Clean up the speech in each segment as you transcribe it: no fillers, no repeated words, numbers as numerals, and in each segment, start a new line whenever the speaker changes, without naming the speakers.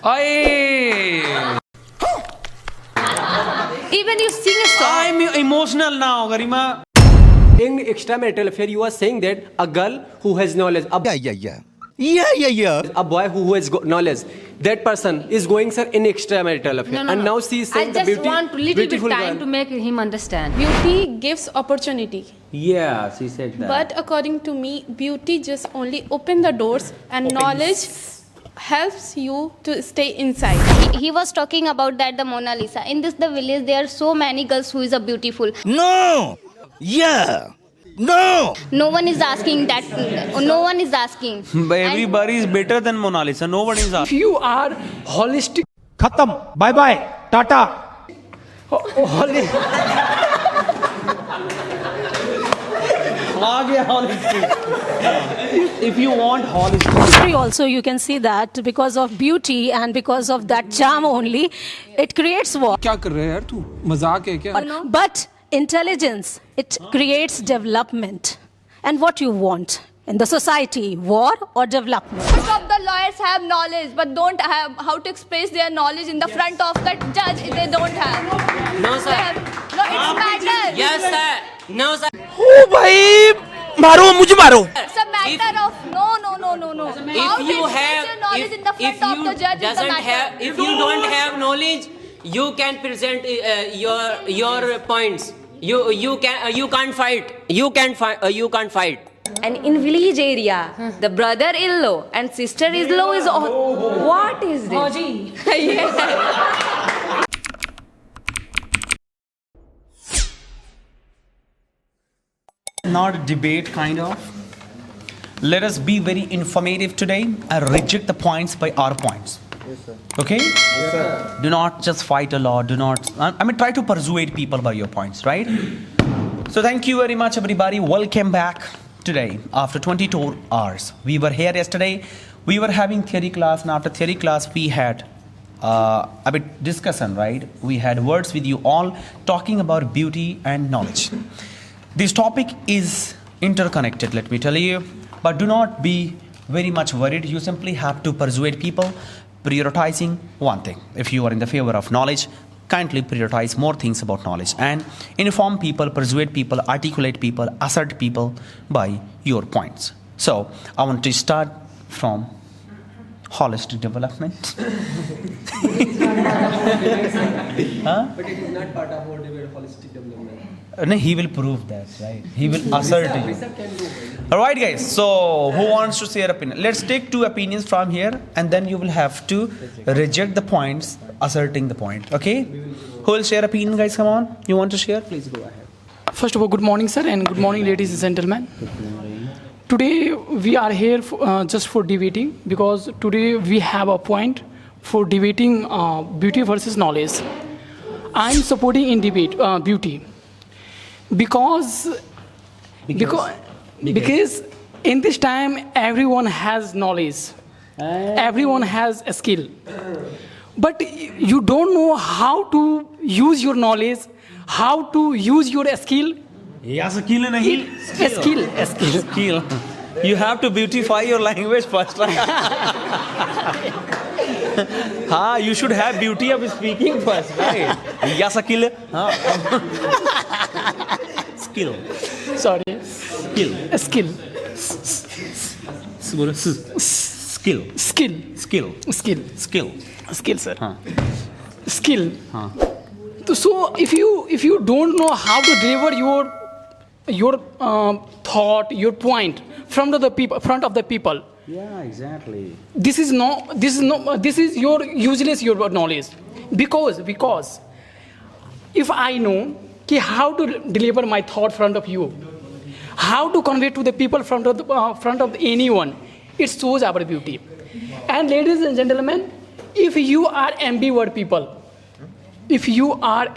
Aye.
Even you sing a song.
I'm emotional now, Garima.
In extramarital affair, you are saying that a girl who has knowledge, a boy who has knowledge, that person is going, sir, in extramarital affair.
No.
And now she is saying
I
the
just want little bit
beautiful
time
girl.
to make him understand.
Beauty gives opportunity.
Yeah, she said that.
But according to me, beauty just only open the doors and knowledge helps you to stay inside.
He was talking about that the Mona Lisa. In this the village, there are so many girls who is a beautiful.
No! Yeah! No!
No one is asking that. No one is asking.
But everybody is better than Mona Lisa. Nobody is
If
asking.
you are holistic,
खत्म bye bye tata
If you want holistic.
Also, you can see that because of beauty and because of that charm only, it creates war.
क्या कर रहे हैं यार तू मजाक है क्या
But intelligence, it creates development. And what you want in the society, war or development?
Most of the lawyers have knowledge, but don't have how to express their knowledge in the front of the judge. They don't have.
No, sir.
No, it's matter.
Yes, sir. No, sir.
ओ भाई मारो मुझे मारो
It's a matter of no. How to
If you
express
have,
your knowledge in the
if
front of
you
the judge is the
doesn't
matter.
have, if you don't have knowledge, you can present your points. You can't fight. You can't fight.
And in village area, the brother-in-law and sister-in-law is all. What is this?
Not a debate, kind of. Let us be very informative today and reject the points by our points. Yes, sir. Okay? Yes, sir. Do not just fight a lot. Do not. I mean, try to persuade people by your points, right? So, thank you very much, everybody. Welcome back today after 22 hours. We were here yesterday. We were having theory class, and after theory class, we had a bit discussion, right? We had words with you all talking about beauty and knowledge. This topic is interconnected, let me tell you, but do not be very much worried. You simply have to persuade people, prioritizing one thing. If you are in the favor of knowledge, kindly prioritize more things about knowledge and inform people, persuade people, articulate people, assert people by your points. So I want to start from holistic development. Huh?
but it is not part of our holistic development.
No, he will prove that, right? He will assert you. All right, guys. So, who wants to share opinion? Let's take two opinions from here, and then you will have to reject the points, asserting the point. Okay? Who will share opinion, guys? Come on. You want to share? Please go ahead.
First of all, good morning, sir, and good morning, ladies and gentlemen. Today we are here just for debating because today we have a point for debating beauty versus knowledge. I'm supporting in debate beauty because in this time everyone has knowledge, everyone has a skill, but you don't know how to use your knowledge, how to use your skill.
Yeah, skill nahi. Skill. You have to beautify your language first. You should have beauty of speaking first, right? Yeah, skill. Skill.
Sorry.
Skill.
Skill.
Skill.
Skill.
Skill.
Skill.
Skill.
Skill, sir.
Huh.
Skill.
Huh.
So if you don't know how to deliver your thought, your point front of the people.
Yeah, exactly.
This is your useless your knowledge because if I know how to deliver my thought front of you, how to convey to the people front of anyone, it shows our beauty. And ladies and gentlemen, if you are ambivert people, if you are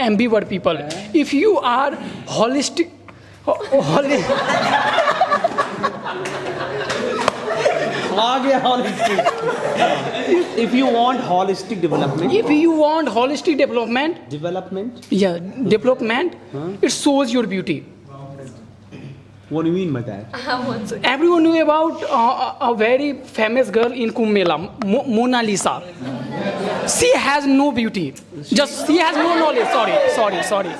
holistic,
If you want holistic development,
development, it shows your beauty.
What do you mean by that?
Everyone knew about a very famous girl in Kumbh Mela, Mona Lisa. She has no beauty. Just she has no knowledge. Sorry.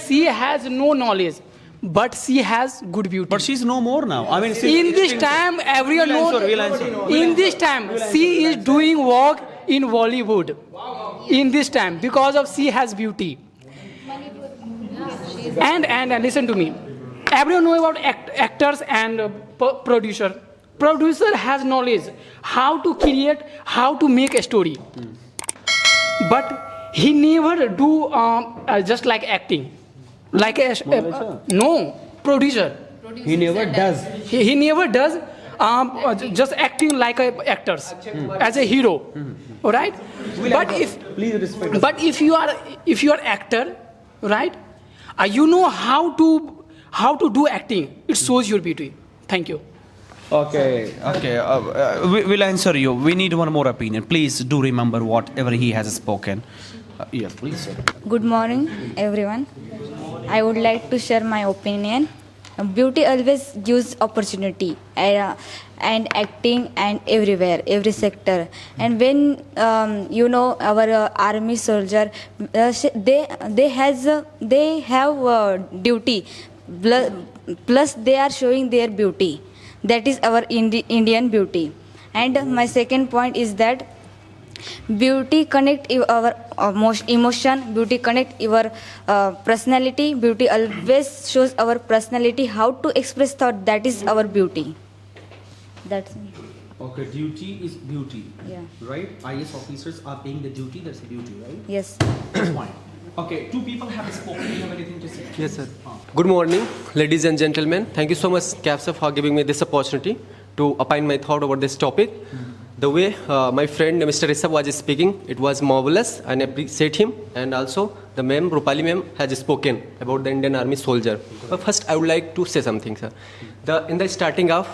She has no knowledge, but she has good beauty.
But she's no more now. I mean,
In this time, everyone
We'll
knows.
answer.
In this time, she is doing work in Bollywood. In this time, because of she has beauty. And listen to me. Everyone know about actors and producer. Producer has knowledge how to create, how to make a story. But he never do just like acting. Like no producer.
He never does.
He never does just acting like actors as a hero. All right.
Please respect.
But if you are actor, right? You know how to do acting. It shows your beauty. Thank you.
Okay. We'll answer you. We need one more opinion. Please do remember whatever he has spoken. Yes, please, sir.
Good morning, everyone. I would like to share my opinion. Beauty always gives opportunity and acting and everywhere, every sector. And when our army soldier, they have duty. Plus they are showing their beauty. That is our Indian beauty. And my second point is that beauty connect our emotion, beauty connect your personality. Beauty always shows our personality, how to express thought. That is our beauty. That's me.
Okay, duty is beauty.
Yeah.
Right? IS officers are paying the duty. That's the duty, right?
Yes.
That's fine. Okay, two people have spoken. Do you have anything to say?
Yes, sir. Good morning, ladies and gentlemen. Thank you so much, CAPSA, for giving me this opportunity to opine my thought about this topic. The way my friend Mr. Rishabh was speaking, it was marvelous, and I appreciate him. And also, the ma'am, Rupali ma'am, has spoken about the Indian Army soldier. But first, I would like to say something, sir. In the starting of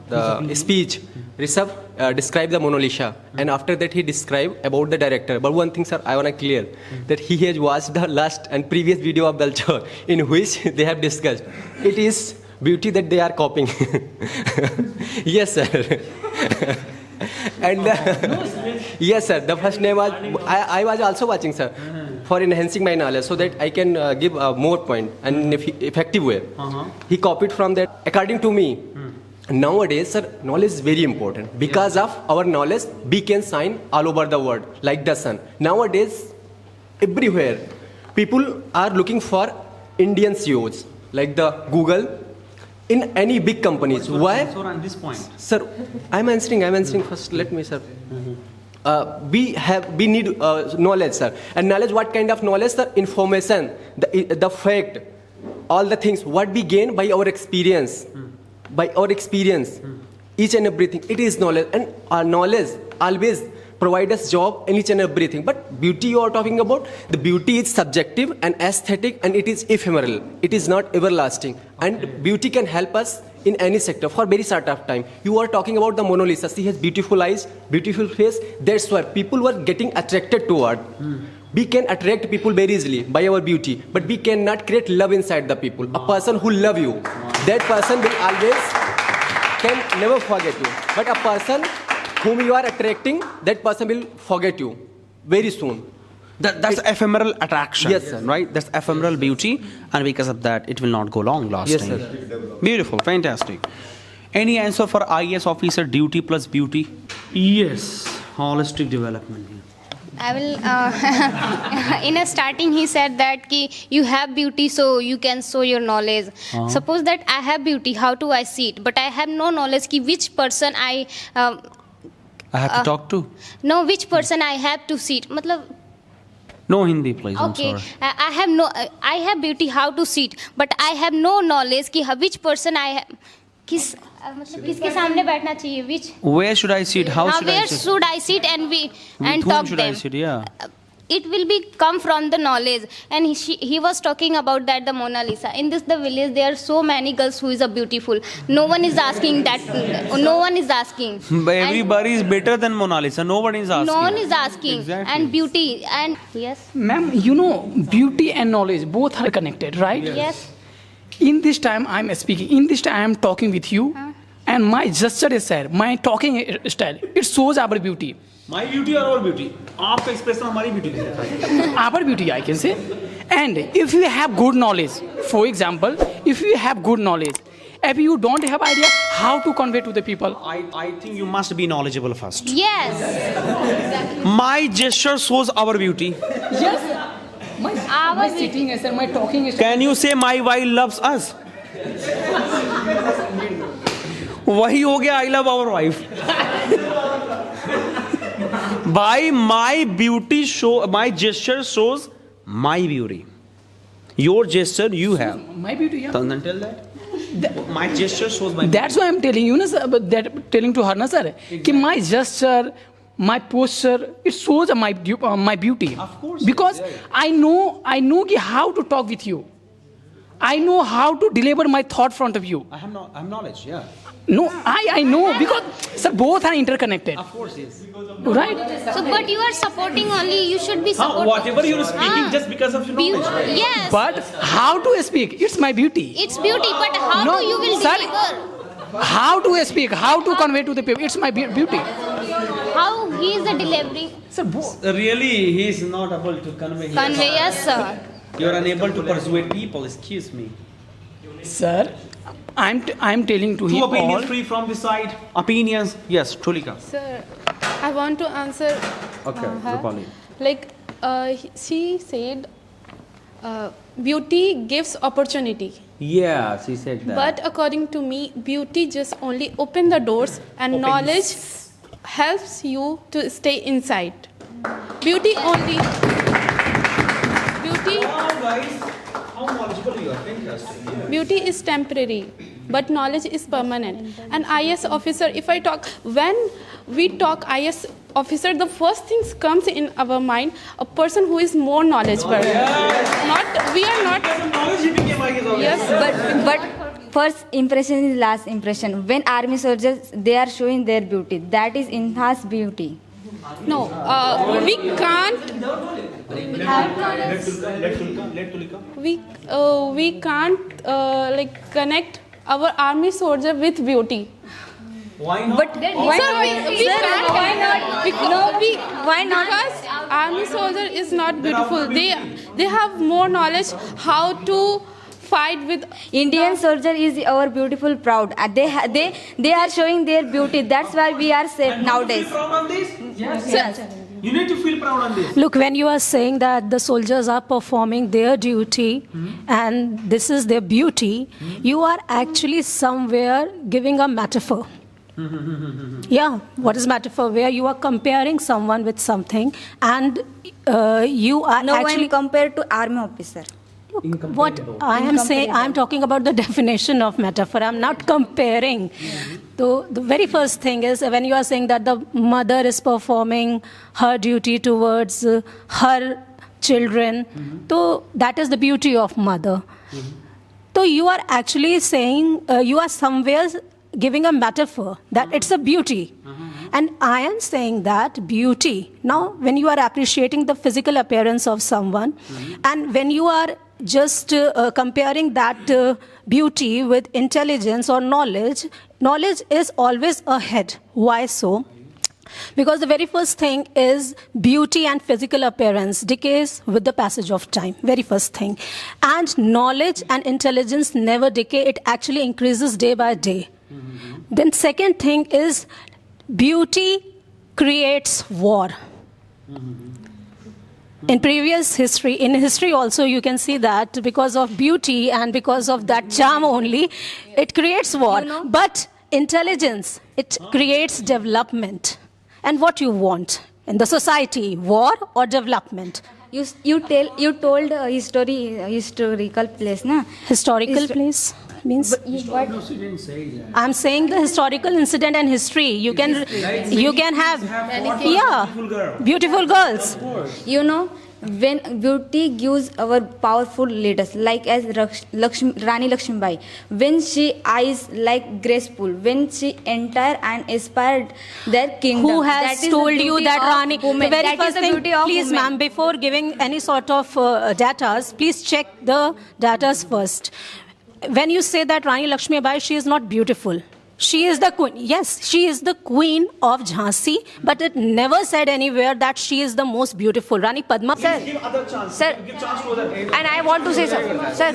the speech, Rishabh described the Mona Lisa, and after that he described about the director. But one thing, sir, I want to clear that he has watched the last and previous video of Dalchor in which they have discussed. It is beauty that they are copying. Yes, sir. And yes, sir. The first name was I was also watching, sir, for enhancing my knowledge so that I can give more point and effective way. He copied from that. According to me, nowadays, sir, knowledge is very important. Because of our knowledge, we can shine all over the world like the sun. Nowadays, everywhere, people are looking for Indian CEOs like the Google. In any big companies. Why?
On this point.
Sir, I'm answering first. Let me, sir. We need knowledge, sir. And knowledge, what kind of knowledge, sir? Information, the fact, all the things, what we gain by our experience. By our experience. Each and everything. It is knowledge. And our knowledge always provide us job in each and everything. But beauty you are talking about, the beauty is subjective and aesthetic, and it is ephemeral. It is not everlasting. And beauty can help us in any sector for very short of time. You are talking about the Mona Lisa. She has beautiful eyes, beautiful face. That's why people were getting attracted toward. We can attract people very easily by our beauty, but we cannot create love inside the people. A person who love you, that person will always can never forget you. But a person whom you are attracting, that person will forget you very soon.
That's ephemeral attraction.
Yes, sir.
Right? That's ephemeral beauty, and because of that, it will not go long lasting.
Yes, sir.
Beautiful, fantastic. Any answer for IS officer duty plus beauty?
Yes.
Holistic development.
I will. In a starting, he said that you have beauty, so you can show your knowledge. Suppose that I have beauty, how do I see it? But I have no knowledge which person I
have to talk to?
No, which person I have to see it.
No Hindi, please.
Okay,
I'm sorry.
I have beauty, how to see it, but I have no knowledge which person I have. किसके सामने बैठना चाहिए? Which?
Where should I sit? How should I
Where
sit?
should I sit and
With
talk
whom should
them?
I sit? Yeah.
It will be come from the knowledge. And he was talking about that the Mona Lisa. In the village, there are so many girls who is a beautiful. No one is asking that. No one is asking.
But everybody is better than Mona Lisa. Nobody is asking.
No one is asking.
Exactly.
And beauty and yes.
Ma'am, beauty and knowledge both are connected, right?
Yes.
in this time I'm speaking, in this time I'm talking with you, and my gesture is said, my talking style, it shows our beauty.
My beauty or our beauty? आपका expression हमारी beauty है.
Our beauty, I can say. And if you have good knowledge, for example, if you have good knowledge, if you don't have idea how to convey to the people,
I think you must be knowledgeable first.
Yes.
My gesture shows our beauty.
yes, my sitting is my talking is.
Can you say my wife loves us? वही हो गया I love our wife. By my beauty show, my gesture shows my beauty. Your gesture you have.
My beauty, yeah.
Then tell that. My gesture shows my beauty.
That's why I'm telling you, na, sir, but that telling to her, na, sir, कि my gesture, my posture, it shows my beauty.
Of course.
Because
Yeah.
I know कि how to talk with you. I know how to deliver my thought front of you.
I have knowledge, yeah.
No, I know because sir, both are interconnected,
Of course, yes.
right?
So, but you are supporting only. You should be supporting.
Whatever you're speaking, just because of your knowledge. Right?
Yes.
But how to speak? It's my beauty.
It's beauty, but how
No,
do you will
sir.
deliver?
How to speak? How to convey to the people? It's my beauty.
How he is the delivery?
Sir,
Really, he is not able to convey.
Convey, yes, sir.
You are unable to persuade people. Excuse me.
sir, I'm telling to
Two
him
opinions
all.
free from the side. Opinions. Yes, Tulika.
Sir, I want to answer
Okay,
her.
Rupali.
Like she said, beauty gives opportunity.
Yeah, she said that.
But according to me, beauty just only open the doors and knowledge helps you to stay inside. Beauty only. Beauty.
guys, how knowledgeable you are. Fantastic.
Beauty is temporary, but knowledge is permanent. An IS officer, if I talk, when we talk IS officer, the first things comes in our mind, a person who is more knowledgeable. We are not.
Knowledge he became IS officer.
Yes,
But first impression is last impression. When army soldiers, they are showing their beauty. That is enhanced beauty.
no, we can't.
Let Tulika.
We can't like connect our army soldier with beauty.
Why not?
But why
Sir,
not?
we
Sir,
can't.
why not? Why not?
Because army soldier is not beautiful. They have more knowledge how to fight with.
Indian soldier is our beautiful proud. They are showing their beauty. That's why we are safe nowadays.
You feel proud on this? Yes. You need to feel proud on this.
Look, when you are saying that the soldiers are performing their duty and this is their beauty, you are actually somewhere giving a metaphor. Yeah, what is metaphor? Where you are comparing someone with something and you are
No
actually...
one compared to army officer.
What I am saying, I am talking about the definition of metaphor. I am not comparing. So the very first thing is when you are saying that the mother is performing her duty towards her children, so that is the beauty of mother. So you are actually saying you are somewhere giving a metaphor that it's a beauty. And I am saying that beauty, now when you are appreciating the physical appearance of someone and when you are just comparing that beauty with intelligence or knowledge, knowledge is always ahead. Why so? Because the very first thing is beauty and physical appearance decays with the passage of time. Very first thing. And knowledge and intelligence never decay. It actually increases day by day. Then second thing is beauty creates war. In previous history, in history also you can see that because of beauty and because of that charm only, it creates war.
You know?
But intelligence, it creates development. And what you want in the society, war or development?
You told historical place, na?
Historical place means I'm saying the historical incident and history. You can have beautiful girls.
You know, when beauty gives our powerful leaders, like as Rani Lakshmibai, when she eyes like graceful, when she enter and inspired their kingdom.
Who has told you that Rani? The very
That is
first
the
thing,
beauty of
please,
women.
ma'am, before giving any sort of datas, please check the datas first. when you say that Rani Lakshmibai, she is not beautiful. She is the queen. Yes, she is the queen of Jhansi, but it never said anywhere that she is the most beautiful. Rani Padma.
Sir, and I want to say something. Sir,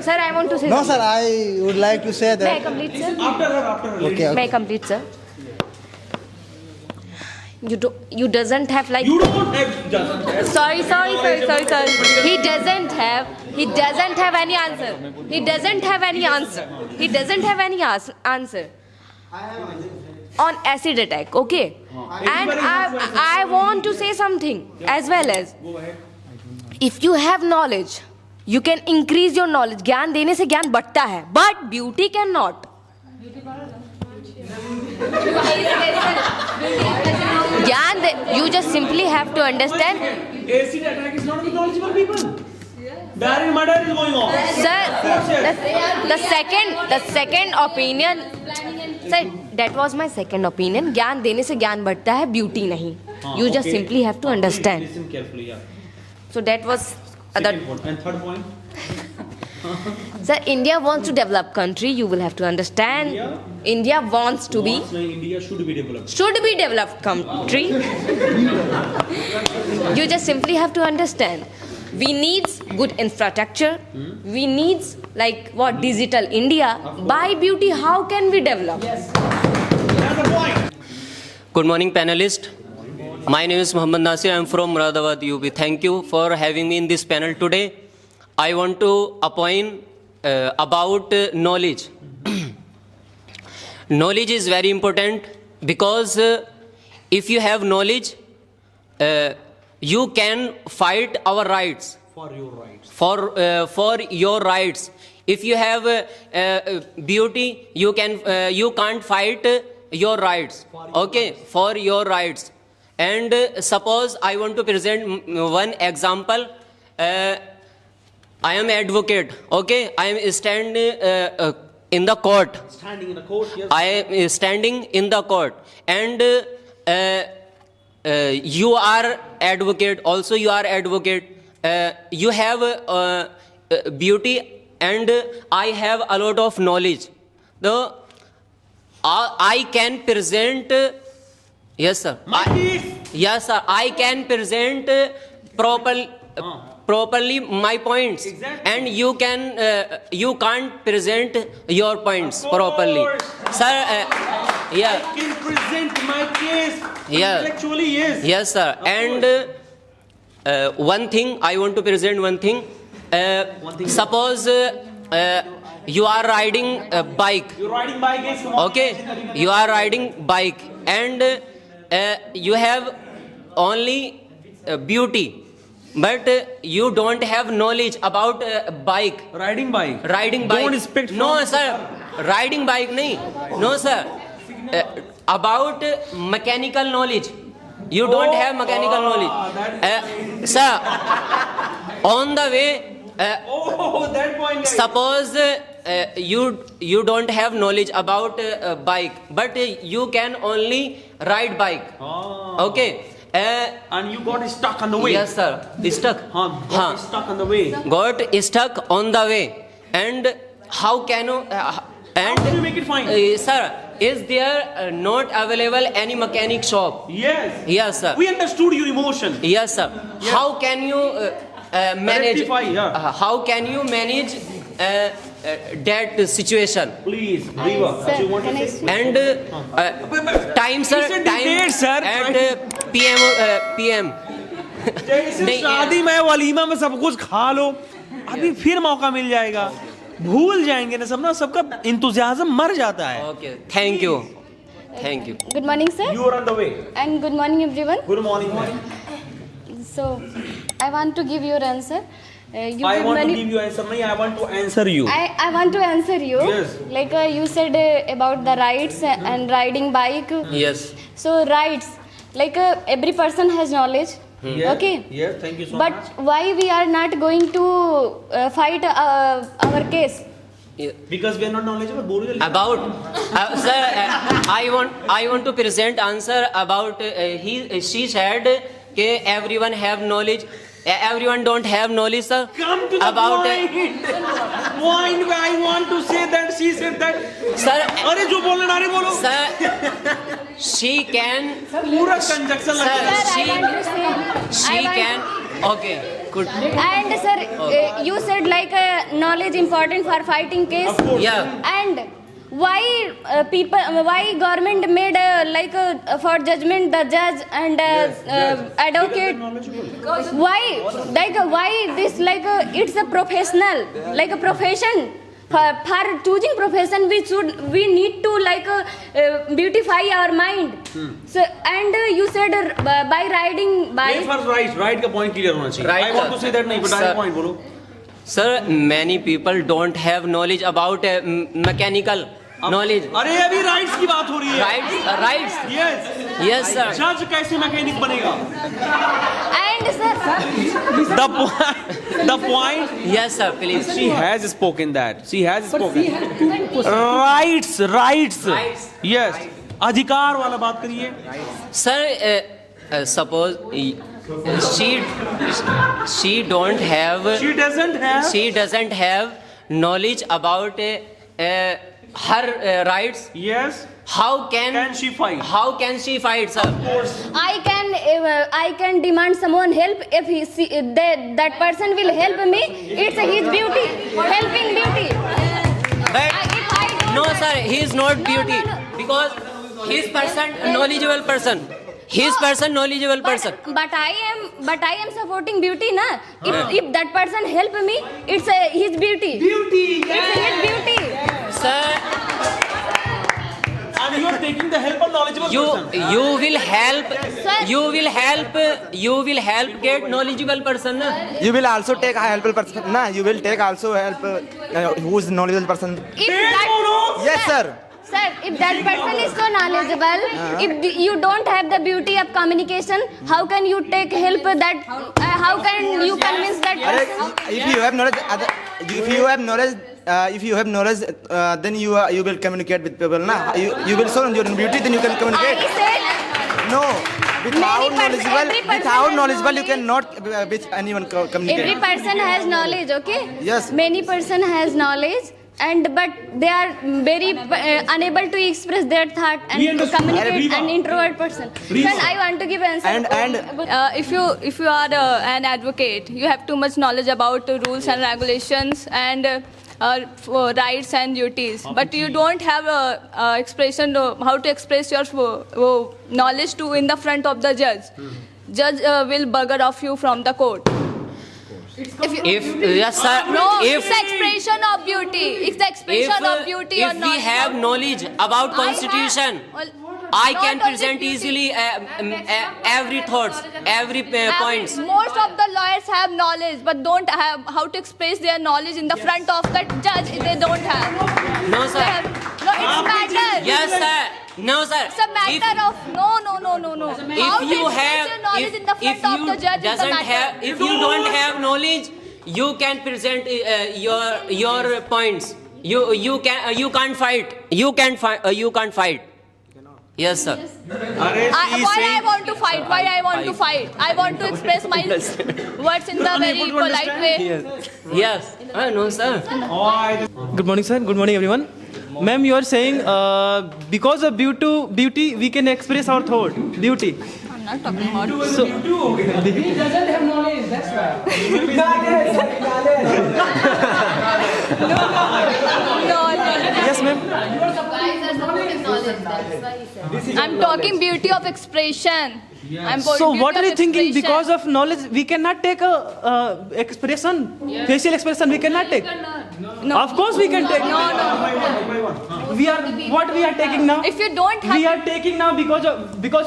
sir, I want to say
No,
something.
sir, I would like to say
May I
that.
complete, sir?
Okay, okay.
May I complete, sir? You doesn't have like.
You don't have.
Sorry. He doesn't have any answer. He doesn't have any answer. On acid attack, okay? And I want to say something as well as. If you have knowledge, you can increase your knowledge. ज्ञान देने से ज्ञान बढ़ता है, but beauty cannot. You just simply have to understand.
Acid attack is not with knowledgeable people. Direct murder is going on.
Sir, the second opinion. Sir, that was my second opinion. ज्ञान देने से ज्ञान बढ़ता है, beauty नहीं. You just simply have to understand.
Listen carefully, yeah.
So that was other.
Second point. And third point?
Sir, India wants to develop country. You will have to understand. India wants to be.
India should be developed.
Should be developed country. You just simply have to understand. We need good infrastructure. We need like what digital India. By beauty, how can we develop?
That's the point.
Good morning, panelists. My name is Mohammad Nasir. I am from Muradabad, UP. Thank you for having me in this panel today. I want to opine about knowledge. Knowledge is very important because if you have knowledge, you can fight our rights.
For your rights.
For your rights. If you have beauty, you can't fight your rights. Okay, for your rights. And suppose I want to present one example. I am advocate. Okay, I am standing in the court.
Standing in the court, yes.
I am standing in the court, and you are advocate. Also, you are advocate. You have beauty, and I have a lot of knowledge. So I can present. Yes, sir. Yes, sir. I can present properly my points,
Exactly.
and you can't present your points properly, sir. Yeah.
I can present my case.
Yeah.
Intellectually, yes.
Yes, sir. And one thing I want to present. One thing. Suppose you are riding a bike.
You're riding bike, yes. Come on.
Okay, you are riding bike, and you have only beauty, but you don't have knowledge about bike.
Riding bike.
Riding bike.
Don't expect.
No, sir. Riding bike, nahi. No, sir. About mechanical knowledge. You don't have mechanical knowledge. Sir, on the way.
That point. Guys.
Suppose you don't have knowledge about bike, but you can only ride bike. Okay.
And you got stuck on the way.
Yes, sir. Stuck.
Got stuck on the way.
Got stuck on the way. And how can you?
How do you make it fine?
Sir, is there not available any mechanic shop?
Yes.
Yes, sir.
We understood your emotion.
Yes, sir.
Yes.
How can you manage?
Rectify, yeah.
How can you manage that situation?
Please, Riva, you want to say?
And time, sir.
It's a
Time
debate, sir.
at PM.
जैसे शादी में वलीमा में सब कुछ खा लो, अभी फिर मौका मिल जाएगा, भूल जाएंगे ना सब ना, सबका इंतुजियाज्म मर जाता है.
Okay, thank you. Thank you.
Good morning, sir.
You are on the way.
And good morning, everyone.
Good morning, ma'am.
So, I want to give your answer. You
I
give
want to
many-
give you answer. No, I want to answer you.
I want to answer you.
Yes.
Like you said about the rights and riding bike.
Yes.
So rights, like every person has knowledge.
Yes.
Okay.
Yes, thank you so
But
much.
why we are not going to fight our case?
Because we are not knowledgeable. बोलो जल्दी.
About sir, I want to present answer about she said कि everyone have knowledge. Everyone don't have knowledge, sir.
Come to the
about
point. Point. I want to say that she said that.
Sir,
अरे जो बोलना नारे बोलो.
sir, she can.
पूरा conjunction
Sir,
लगा.
she can. Okay, good.
And sir, you said like knowledge important for fighting case.
Yeah.
And why why government made for judgment the judge and advocate? Why this it's a professional a profession. For choosing profession, we need to beautify our mind. So and you said by riding by.
Right का point clear होना चाहिए.
Right,
I want to say that नहीं, but
sir.
I point बोलो.
Sir, many people don't have knowledge about mechanical knowledge.
अरे अभी rights की बात हो रही है.
Rights.
Yes.
Yes, sir.
Judge कैसे मैकेनिक बनेगा?
And sir,
The point.
Yes, sir. Please.
She has spoken that. She has spoken. Rights. Yes. अधिकार वाला बात करिए.
Sir, suppose she don't have.
She doesn't have.
She doesn't have knowledge about her rights.
Yes.
How can
she fight?
How can she fight, sir?
I can demand someone help if that person will help me. It's his beauty, helping beauty.
But
If I don't
no,
have-
sir, he is not beauty because his person knowledgeable person. His person knowledgeable person.
But I am supporting beauty, na. If that person help me, it's his beauty. It's his beauty.
Sir,
And you are taking the help of knowledgeable person.
you will help.
Sir.
You will help get knowledgeable person, na?
You will also take a helpful person. Nah, you will take also help who is knowledgeable person.
If that,
Yes, sir.
Sir, if that person is so knowledgeable, if you don't have the beauty of communication, how can you take help that? How can you convince that person?
If you have knowledge, if you have knowledge, then you will communicate with people. Nah, you will show your beauty, then you can communicate.
I said
No, without
every person
knowledgeable,
has
you cannot with anyone communicate.
every person has knowledge, okay?
Yes.
Many person has knowledge. But they are very unable to express their thought and
We
to
understood.
communicate.
Riva.
An introvert person.
Riva.
Then I want to give answer.
And
If you are an advocate, you have too much knowledge about rules and regulations and rights and duties, but you don't have expression how to express your knowledge to in the front of the judge. Judge will bugger off you from the court.
If yes, sir.
No,
If
it's the expression of beauty. It's the expression of beauty or
if
not.
we have knowledge about constitution, I can
not
present
only
easily every thoughts, every points.
Most of the lawyers have knowledge, but don't have how to express their knowledge in the front of the judge. They don't have.
No,
They
sir.
have- No, it's matter.
Yes, sir. No, sir.
It's a matter of no. How to
you
express
have,
your knowledge in the
if
front of
you
the judge is the
doesn't
matter.
have, if you don't have knowledge, you can present your points. You can't fight. You can't fight. Yes, sir.
Why I want to fight? Why I want to fight? I want to express my words in the very polite way.
Yes. No, sir.
Good morning, sir. Good morning, everyone. Ma'am, you are saying because of beauty, we can express our thought. Beauty.
I'm not talking about.
So,
He doesn't have knowledge, that's why.
yes, ma'am.
I'm talking beauty of expression.
So, what are you thinking? Because of knowledge, we cannot take a expression, facial expression. We cannot take.
No.
Of course, we can take.
No.
We are what we are taking now.
If you don't have.
We are taking now because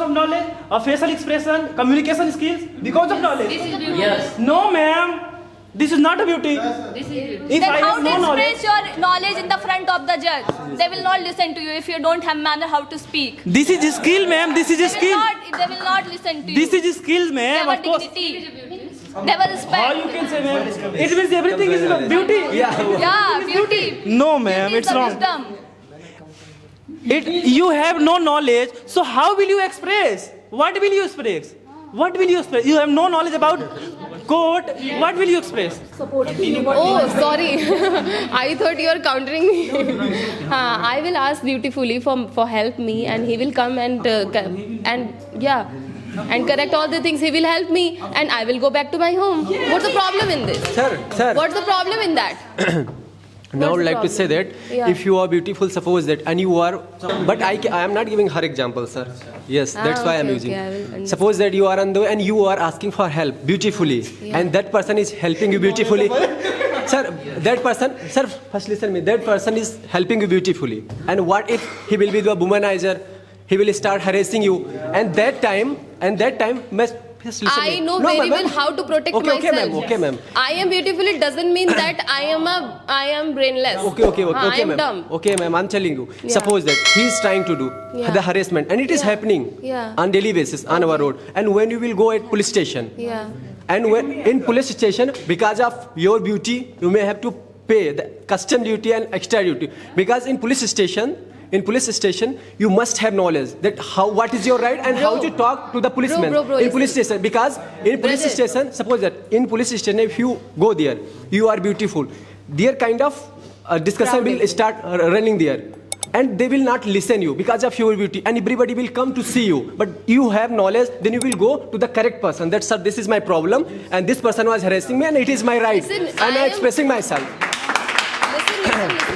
of knowledge, a facial expression, communication skills, because of knowledge.
Yes.
No, ma'am. This is not a beauty. If
Then
I
how
have
to
no knowledge,
express your knowledge in the front of the judge? They will not listen to you if you don't have manner how to speak.
this is a skill, ma'am. This is a skill.
They will not listen to you.
This is a skill,
They
ma'am.
have
Of course.
dignity. They will respect.
How you can say, ma'am? It means everything is about beauty.
Yeah, beauty.
No, ma'am.
Beauty is
It's
the
wrong.
wisdom.
You have no knowledge, so how will you express? What will you express? What will you express? You have no knowledge about quote, what will you express?
Oh, sorry. I thought you were countering me. I will ask beautifully for help me, and he will come and correct all the things. He will help me, and I will go back to my home. What's the problem in this?
Sir.
What's the problem in that?
Now I would like to say that if you are beautiful, suppose that, and you are, but I am not giving her example, sir. Yes, that's why I am using.
I will understand.
Suppose that you are on the way and you are asking for help beautifully, and that person is helping you beautifully. Sir, that person, sir, first listen me. That person is helping you beautifully, and what if he will be the womanizer? He will start harassing you, and that time, just listen
I
me.
know
No,
very
ma'am.
well how to protect
Okay,
myself.
okay, ma'am.
I am beautiful. It doesn't mean that I am brainless.
Okay,
I am
ma'am.
dumb.
Okay, ma'am, I'm telling you.
Yeah.
Suppose that he is trying to do the harassment, and it is happening on daily basis on our road. And when you will go at police station,
Yeah.
and when in police station, because of your beauty, you may have to pay the custom duty and extra duty. Because in police station, you must have knowledge that what is your right and how to talk to the policeman
Bro,
in police station. Because in police station, suppose that in police station, if you go there, you are beautiful. Their kind of discussion will start running there, and they will not listen you because of your beauty, and everybody will come to see you. But you have knowledge, then you will go to the correct person. That, sir, this is my problem, and this person was harassing me, and it is my right,
Listen,
and I am expressing myself.
Listen.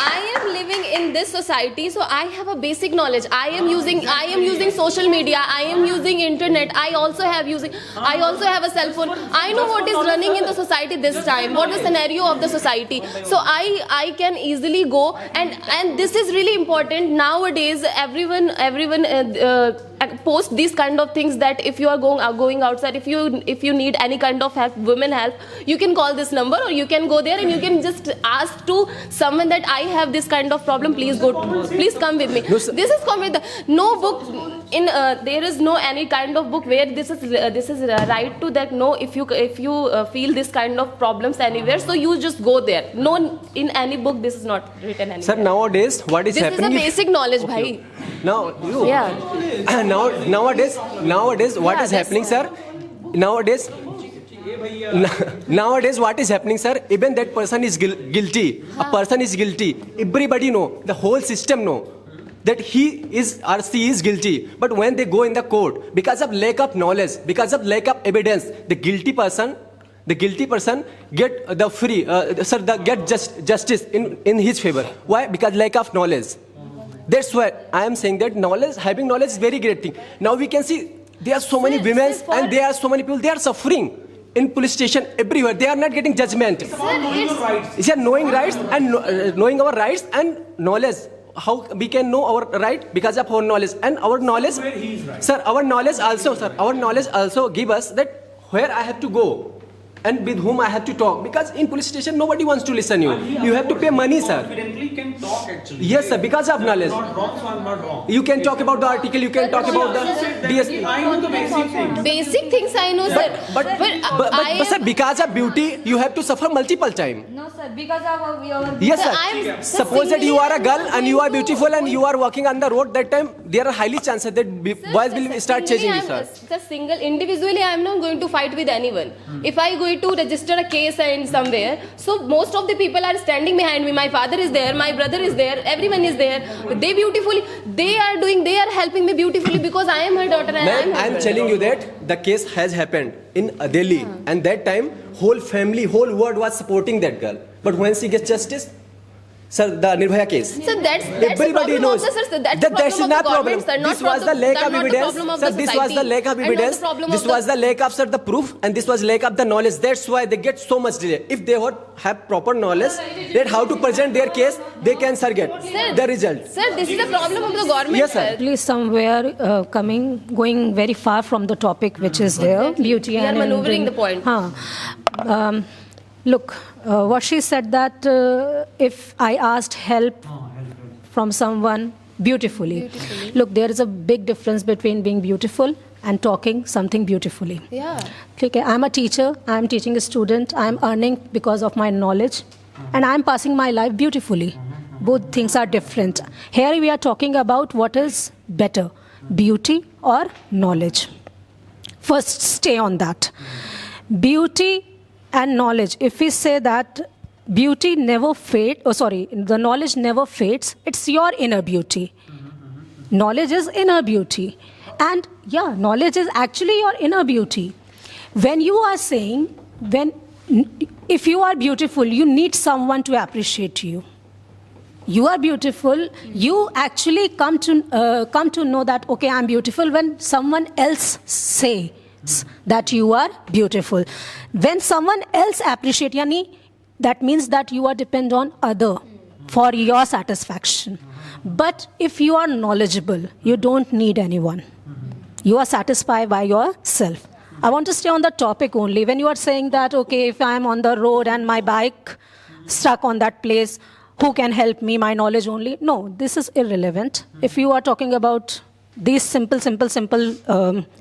I am living in this society, so I have a basic knowledge. I am using social media. I am using internet. I also have a cell phone. I know what is running in the society this time. What is the scenario of the society? So I can easily go, and this is really important nowadays. Everyone post these kind of things, that if you are going outside, if you need any kind of help, women help, you can call this number, or you can go there and you can just ask to someone that I have this kind of problem, please come with me. This is common. No book in there is no any kind of book where this is right to that. No, if you feel this kind of problems anywhere, so you just go there. No, in any book this is not written anywhere.
Sir, nowadays what is
this
happening?
This is a basic knowledge, bhai.
Now you.
Yeah.
Nowadays, what is happening, sir? Nowadays, what is happening, sir? Even that person is guilty. A person is guilty. Everybody know. The whole system know that he is or she is guilty. But when they go in the court, because of lack of knowledge, because of lack of evidence, the guilty person get the free, get justice in his favor. Why? Because lack of knowledge. That's why I am saying that having knowledge is very great thing. Now we can see there are so many women and there are so many people, they are suffering in police station everywhere. They are not getting judgment. It's knowing rights and knowing our rights and knowledge. How we can know our right? Because of our knowledge. And our knowledge, sir, our knowledge also give us that where I have to go and with whom I have to talk. Because in police station, nobody wants to listen you. You have to pay money, sir.
Confidently can talk actually.
Yes, sir, because of knowledge.
Not wrong, so I'm not wrong.
You can talk about the article, you can talk about the DSP.
I know the basic things.
Basic things I know, sir.
But sir, because of beauty, you have to suffer multiple time.
No, sir, because of your...
Yes,
Sir,
sir. Suppose that you are a girl and you are beautiful and you are walking on the road, that time there are highly chances that boys will start chasing you, sir.
Individually, I am not going to fight with anyone. If I go to register a case and somewhere, so most of the people are standing behind me. My father is there, my brother is there, everyone is there. They are helping me beautifully because I am her daughter.
Ma'am, I am telling you that the case has happened in Delhi, and that time whole family, whole world was supporting that girl. But when she gets justice, sir, the Nirbhaya case.
Sir, that's
everybody knows.
That's
not problem. This was the lack of evidence. Sir, this was the lack of evidence. This was the lack of, sir, the proof, and this was lack of the knowledge. That's why they get so much delay. If they would have proper knowledge that how to present their case, they can, sir, get the result.
Sir, this is the problem of the government.
Yes, sir.
Actually, somewhere going very far from the topic which is there, beauty and...
We are maneuvering the point.
Look, what she said that if I asked help from someone beautifully. Look, there is a big difference between being beautiful and talking something beautifully.
Yeah.
Okay, I'm a teacher, I'm teaching a student, I'm earning because of my knowledge, and I'm passing my life beautifully. Both things are different. Here we are talking about what is better, beauty or knowledge. First, stay on that. beauty and knowledge, if we say that beauty never fades, the knowledge never fades, it's your inner beauty. Knowledge is inner beauty. And yeah, knowledge is actually your inner beauty. When you are saying, if you are beautiful, you need someone to appreciate you. You are beautiful, you actually come to know that, okay, I'm beautiful when someone else says that you are beautiful. When someone else appreciates, yani, that means that you are dependent on other for your satisfaction. But if you are knowledgeable, you don't need anyone. You are satisfied by yourself. I want to stay on the topic only. When you are saying that, okay, if I'm on the road and my bike stuck on that place, who can help me? My knowledge only? No, this is irrelevant. If you are talking about these simple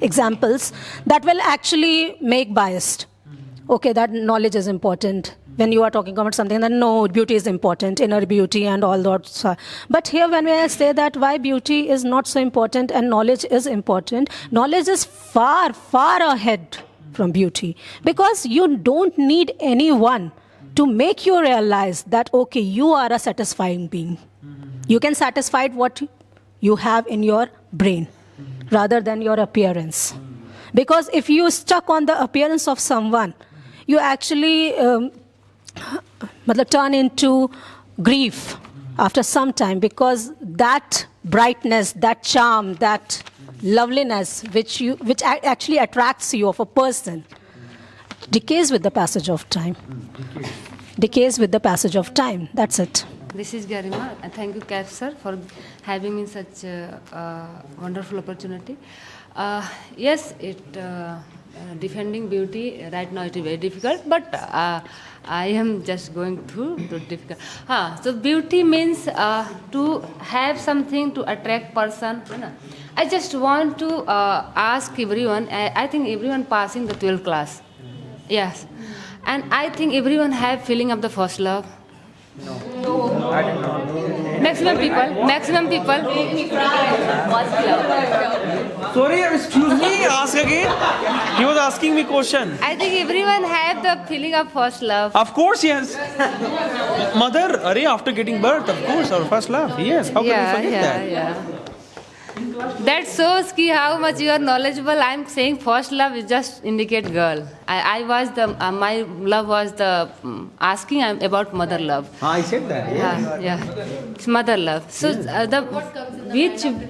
examples, that will actually make biased. Okay, that knowledge is important. When you are talking about something, then no, beauty is important, inner beauty and all that. But here when I say that why beauty is not so important and knowledge is important, knowledge is far, far ahead from beauty. Because you don't need anyone to make you realize that, okay, you are a satisfying being. You can satisfy what you have in your brain rather than your appearance. Because if you stuck on the appearance of someone, you actually turn into grief after some time, because that brightness, that charm, that loveliness which actually attracts you of a person decays with the passage of time. Decays with the passage of time. That's it.
This is Garima. Thank you, CAF sir, for having me such a wonderful opportunity. Yes, defending beauty right now it is very difficult, but I am just going through the difficult. So beauty means to have something to attract person. I just want to ask everyone. I think everyone passing the 12th class. Yes, and I think everyone have feeling of the first love. No. I didn't know. Maximum people.
Sorry, excuse me, ask again. He was asking me question.
I think everyone have the feeling of first love.
Of course, yes. Mother, after getting birth, of course, our first love. Yes, how can we forget that?
Yeah. That shows how much you are knowledgeable. I'm saying first love is just indicate girl. My love was the asking about mother love.
I said that.
Yeah. It's mother love. So which
Most of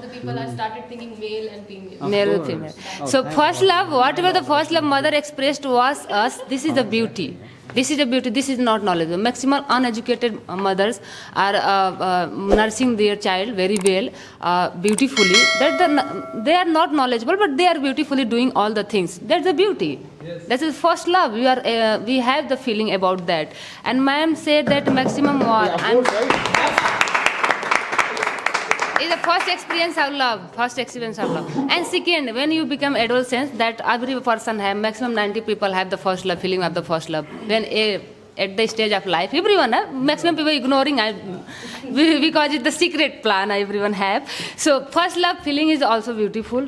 the people have started thinking male and female.
Male and female. So first love, whatever the first love mother expressed was us. This is the beauty. This is the beauty. This is not knowledge. Maximum uneducated mothers are nursing their child very well, beautifully. They are not knowledgeable, but they are beautifully doing all the things. That's the beauty. Yes. That is first love. We have the feeling about that. And ma'am said that maximum is the first experience of love. And second, when you become adolescent, that every person have, maximum 90 people have the first love, feeling of the first love. When at the stage of life, everyone have, maximum people ignoring, because it's the secret plan everyone have. So first love feeling is also beautiful.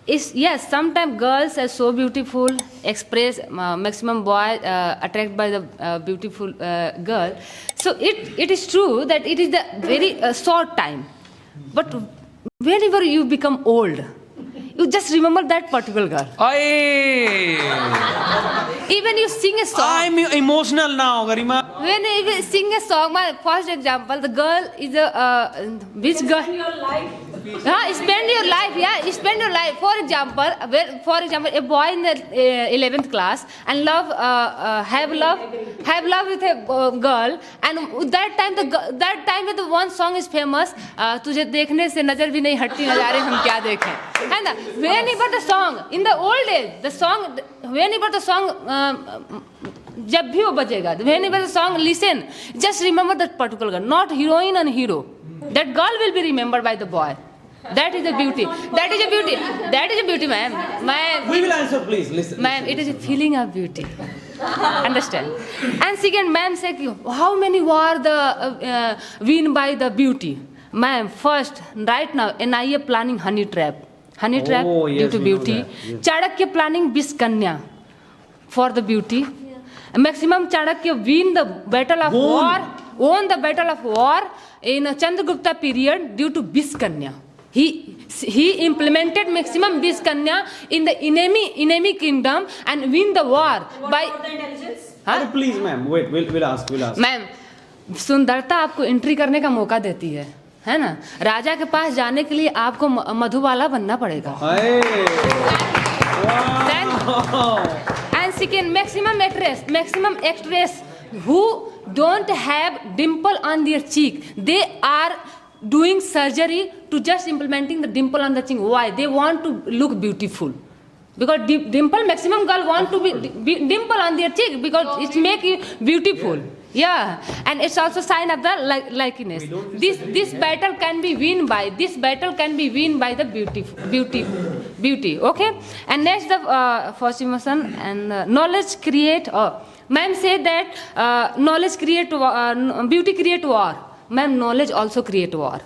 Yes, sometimes girls are so beautiful, express maximum boy attracted by the beautiful girl. So it is true that it is the very short time. But whenever you become old, you just remember that particular girl. Even you sing a song.
I'm emotional now, Garima.
When you sing a song, my first example, the girl is which girl? Spend your life. Spend your life. Yeah, spend your life. For example, a boy in the 11th class and have love with a girl, and that time when the one song is famous, तुझे देखने से नजर भी नहीं हटती नजारे हम क्या देखें, है ना? Whenever the song in the old age, whenever the song जब भी वो बजेगा, whenever the song listen, just remember that particular girl, not heroine and hero. That girl will be remembered by the boy. That is the beauty. That is a beauty, ma'am.
We will answer, please. Listen.
Ma'am, it is a feeling of beauty. Understand? And second, ma'am said, how many were win by the beauty? Ma'am, first, right now, NIA planning honey trap. honey trap
Oh, yes,
due to
we know
beauty.
that. Yes.
Chanakya planning Biskanya for the beauty. Maximum Chanakya win the battle of won the battle of war in Chandragupta period due to Biskanya. He implemented maximum Biskanya in the enemy kingdom and win the war by.
Please, ma'am, wait, we'll ask.
Ma'am, सुंदरता आपको entry करने का मौका देती है ना? राजा के पास जाने के लिए आपको मधुबाला बनना पड़ेगा. And second, maximum actress who don't have dimple on their cheek, they are doing surgery to just implementing the dimple on the cheek. Why? They want to look beautiful. Because dimple, maximum girl want to be dimple on their cheek because it make you beautiful. Yeah, and it's also sign of the likeness. This battle can be won by the beauty. Okay, and next the first emotion and knowledge create. Ma'am said that knowledge create beauty create war. Ma'am, knowledge also create war.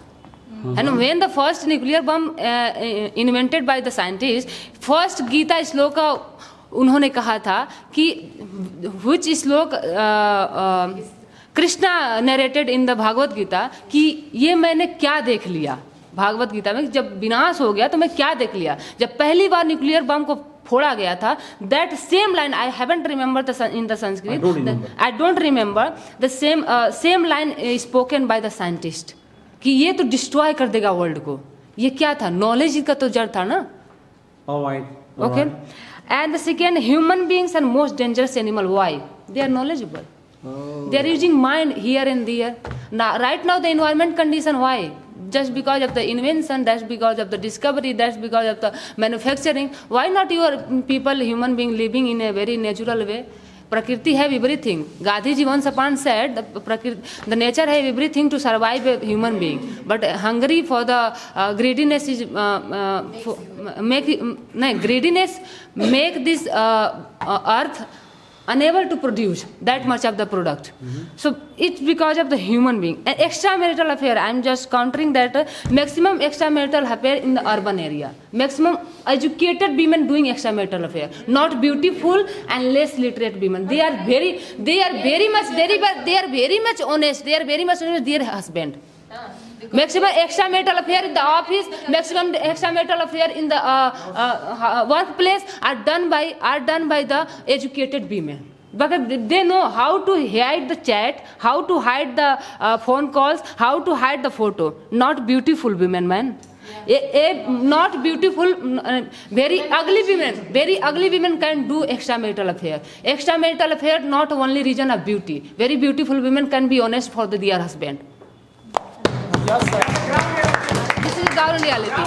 And when the first nuclear bomb invented by the scientists, first Gita श्लोक उन्होंने कहा था कि which श्लोक Krishna narrated in the Bhagavat Gita कि ये मैंने क्या देख लिया भागवत गीता में जब विनाश हो गया तो मैं क्या देख लिया जब पहली बार न्यूक्लियर बम को फोड़ा गया था that same line I haven't remembered in the Sanskrit I don't remember the same line spoken by the scientist कि ये तो डिस्ट्रॉय कर देगा वर्ल्ड को ये क्या था नॉलेज का तो जड़ था ना okay and the second human beings and most dangerous animal why they are knowledgeable they are using mind here and there now right now the environment condition why just because of the invention that's because of the discovery that's because of the manufacturing why not your people human being living in a very natural way Prakriti have everything. Gandhi ji once upon said the nature have everything to survive a human being. But hungry for the greediness is greediness make this earth unable to produce that much of the product. So it's because of the human being. An extramarital affair, I'm just countering that maximum extramarital affair in the urban area. Maximum educated women doing extramarital affair, not beautiful and less literate women. They are very much honest. They are very much honest with their husband. Maximum extramarital affair in the office, maximum extramarital affair in the workplace are done by the educated women. Because they know how to hide the chat, how to hide the phone calls, how to hide the photo. Not beautiful women, man. Not beautiful, very ugly women can do extramarital affair. Extramarital affair not only reason of beauty. Very beautiful women can be honest for their husband. This is the reality.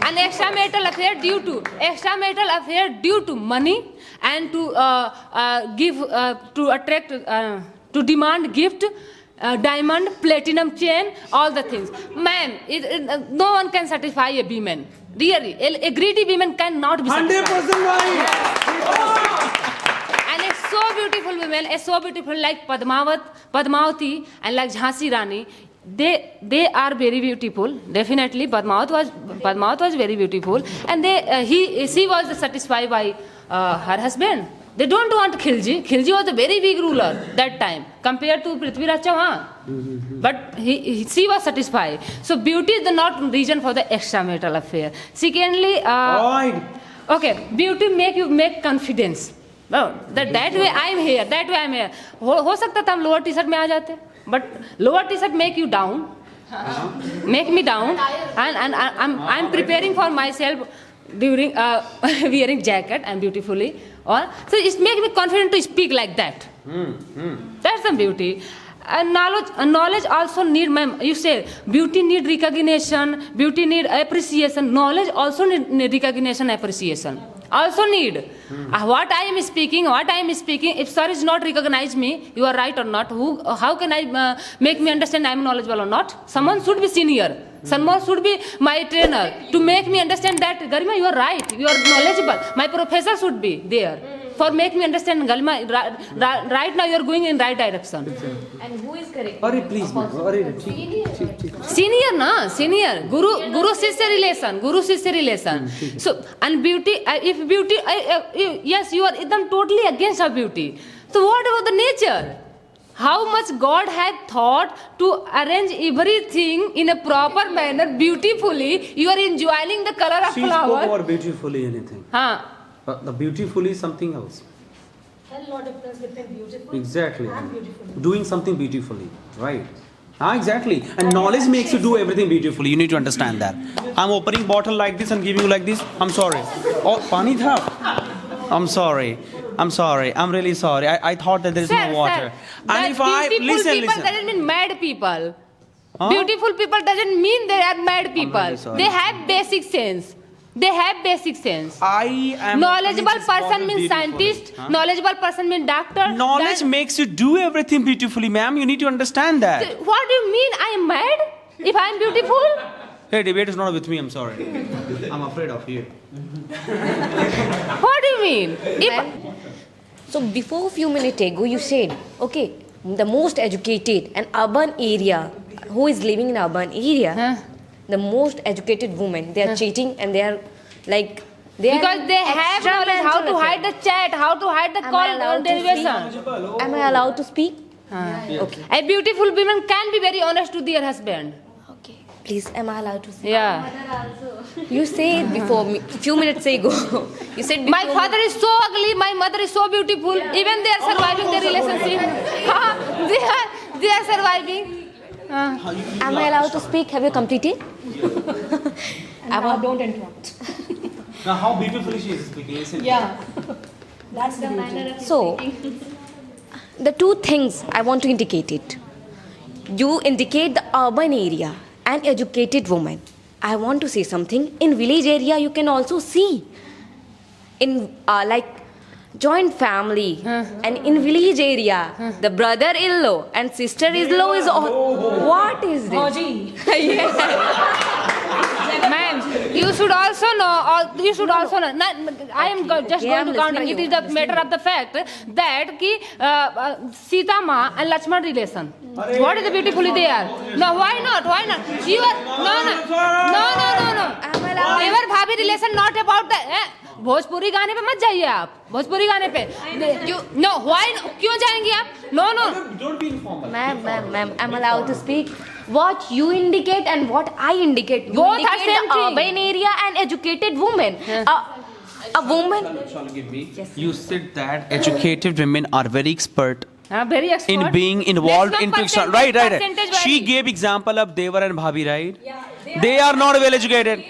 An extramarital affair due to money and to attract to demand gift. Diamond, platinum chain, all the things. Ma'am, no one can satisfy a woman. Really, a greedy woman cannot be satisfied. 100% right. And a so beautiful women, so beautiful like Padmavati and like Jhansi Rani. They are very beautiful. Definitely, Padmavati was very beautiful, and she was satisfied by her husband. They don't want Khilji. Khilji was a very big ruler that time compared to Prithviraj Chauhan. But she was satisfied. So beauty is the not reason for the extramarital affair. Secondly, okay, beauty make confidence. That way I am here. That way I am here. हो सकता था हम lower T shirt में आ जाते, but lower t-shirt make you down, make me down, and I'm preparing for myself during wearing jacket and beautifully. So it makes me confident to speak like that. That's the beauty. And knowledge also need, ma'am, you say beauty need recognition, beauty need appreciation. Knowledge also need recognition, appreciation. Also need. What I am speaking, if sir is not recognize me, you are right or not, how can I make me understand I am knowledgeable or not? Someone should be senior. Someone should be my trainer to make me understand that, Garima, you are right, you are knowledgeable. My professor should be there. for make me understand Galma. Right now you are going in right direction.
And who is correct?
Please,
Senior na, senior. Guru sister relation. So and beauty, if beauty, yes, you are totally against our beauty. So what about the nature? How much God had thought to arrange everything in a proper manner, beautifully. You are enjoying the color of flower.
She spoke about beautifully anything. But the beautifully is something else. Exactly. Doing something beautifully, right? Exactly. And knowledge makes you do everything beautifully. You need to understand that. I'm opening bottle like this and giving you like this. I'm sorry. Oh, pani tha. I'm sorry. I'm really sorry. I thought that there is no water. And if I listen,
people doesn't mean mad people. Beautiful people doesn't mean they are mad people.
really sorry.
They have basic sense.
I am
Knowledgeable person
bottle
means
beautifully.
scientist. Knowledgeable person means doctor.
Knowledge makes you do everything beautifully, ma'am. You need to understand that.
What do you mean? I am mad if I am beautiful?
Hey, debate is not with me. I'm sorry. I'm afraid of you.
What do you mean?
So before a few minutes ago, you said, okay, the most educated and urban area, who is living in urban area, the most educated women, they are cheating and they are like,
Because they have knowledge how to hide the chat, how to hide the call derivation.
Am I allowed to speak?
Okay. A beautiful woman can be very honest to their husband.
Okay. Please, am I allowed to speak?
Yeah.
You said before me, few minutes ago. You said
My father is so ugly, my mother is so beautiful. Even they are surviving their relationship. They are surviving.
Am I allowed to speak? Have you completed?
Don't interrupt.
Now, how beautifully she is speaking. Listen.
Yeah. That's the manner of
So, the two things I want to indicate it. You indicate the urban area and educated woman. I want to say something. In village area, you can also see. In like joint family and in village area, the brother-in-law and sister-in-law is all. What is this?
Ma'am, you should also know. I am just going to counter. It is the matter of the fact that Sita Ma and Lakshman relation. What is the beautifully there? No, why not? Why not? You are no. Ever Bhabhi relation not about the. Bhojpuri गाने पे मत जाइए आप भोजपुरी गाने पे know why क्यों जाएंगे आप no
Ma'am, I'm allowed to speak. What you indicate and what I indicate. You
Both are
indicate
same
the
thing.
urban area and educated woman. A woman.
You said that educated women are very expert
very expert.
in being involved
Let's not
into
percentage
right. She
vary.
gave example of Devar and Bhabhi, right? They are not well educated.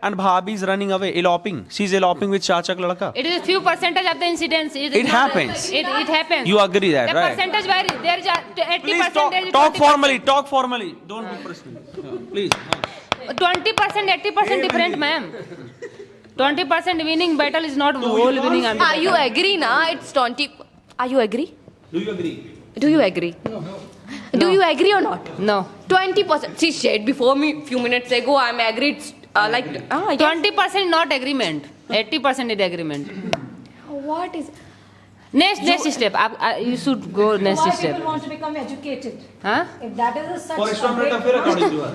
And Bhabhi is running away, eloping. She's eloping with Chachak Ladka.
It is a few percentage of the incidents.
It happens.
It happens.
You agree that,
the
right?
percentage vary. There is 80%.
Please talk formally. Talk formally. Don't be personal. Please.
20%, 80% different, ma'am. 20% winning battle is not whole winning.
Are you agree na? It's 20. Are you agree?
Do you agree?
Do you agree? Do you agree or not?
No.
20%. She said before me few minutes ago. I'm agreed. Like
20% not agreement. 80% is agreement.
What is?
Next step. You should go next
Why
step.
people want to become educated?
Huh?
If that is such
For example, according to her.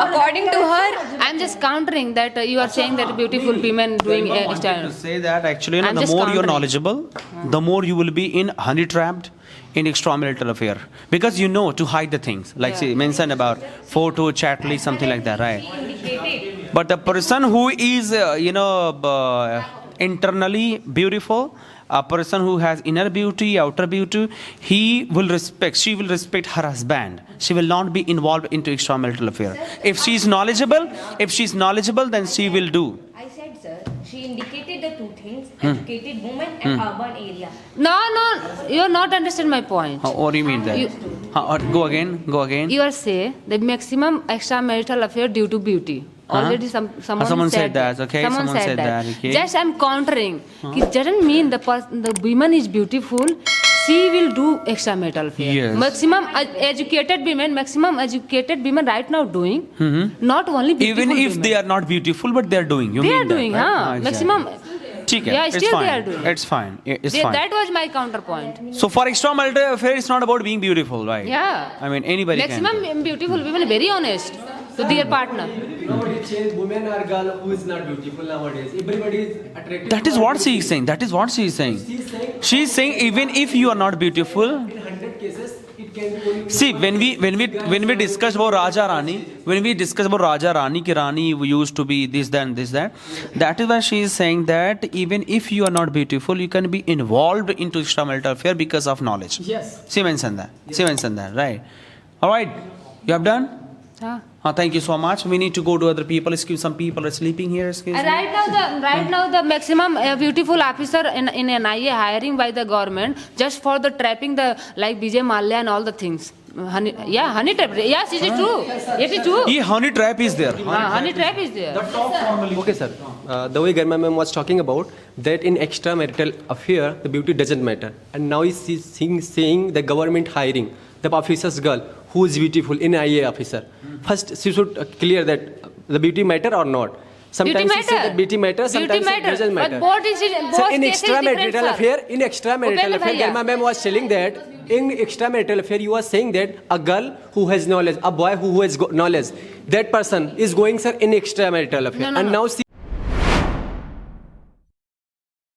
According to her,
I'm just countering that you are saying that beautiful women doing
To say that actually,
I'm
the
just
more you're
countering.
knowledgeable, the more you will be in honey trapped in extramarital affair, because you know to hide the things like she mentioned about photo, chat, leak, something like that, right? But the person who is internally beautiful, a person who has inner beauty, outer beauty, she will respect her husband. She will not be involved into extramarital affair. If she is knowledgeable, then she will do.
I said, sir, she indicated the two things: educated woman and urban area.
No, you are not understand my point.
What do you mean that? Go again.
You are say the maximum extramarital affair due to beauty. Already someone
said that. Okay, someone said that. Okay.
Just I'm countering. It doesn't mean the woman is beautiful. She will do extramarital affair.
Yes.
Maximum educated women right now doing. Not only beautiful
Even if
women.
they are not beautiful, but they are doing. You
They
mean
are doing,
that, right?
maximum.
ठीक है,
Yeah,
it's
still they
fine.
are doing.
It's fine. It's fine.
That was my counterpoint.
So for extramarital affair, it's not about being beautiful, right?
Yeah.
I mean, anybody can.
Maximum beautiful women are very honest to their partner.
Nowadays, women are girl who is not beautiful nowadays. Everybody is attracted.
That is what she is saying. That is what she is saying. She is saying even if you are not beautiful.
In 100 cases, it can be only.
See, when we discuss about Raja Rani, when we discuss about Raja Rani, ki Rani used to be this, then this, that. That is why she is saying that even if you are not beautiful, you can be involved into extramarital affair because of knowledge.
Yes.
She mentioned that. She mentioned that, right? All right. You have done?
Yeah.
Thank you so much. We need to go to other people. Excuse, some people are sleeping here. Excuse me.
Right now the maximum beautiful officer in NIA hiring by the government just for the trapping the like BJ Malya and all the things. Honey trap. Yes, it is true. It is true.
Yeah, honey trap is there.
Honey trap is there.
Okay, sir. The way Garma ma'am was talking about that in extramarital affair, the beauty doesn't matter. And now he's saying the government hiring the officer's girl who is beautiful in IA officer. First, she should clear that the beauty matter or not. Sometimes she said that beauty matters, sometimes it doesn't matter.
But both
in
cases different,
extramarital
sir.
affair, Garma ma'am was telling that in extramarital affair, you are saying that a girl who has knowledge, a boy who has knowledge, that person is going, sir, in extramarital affair.
No.
And now she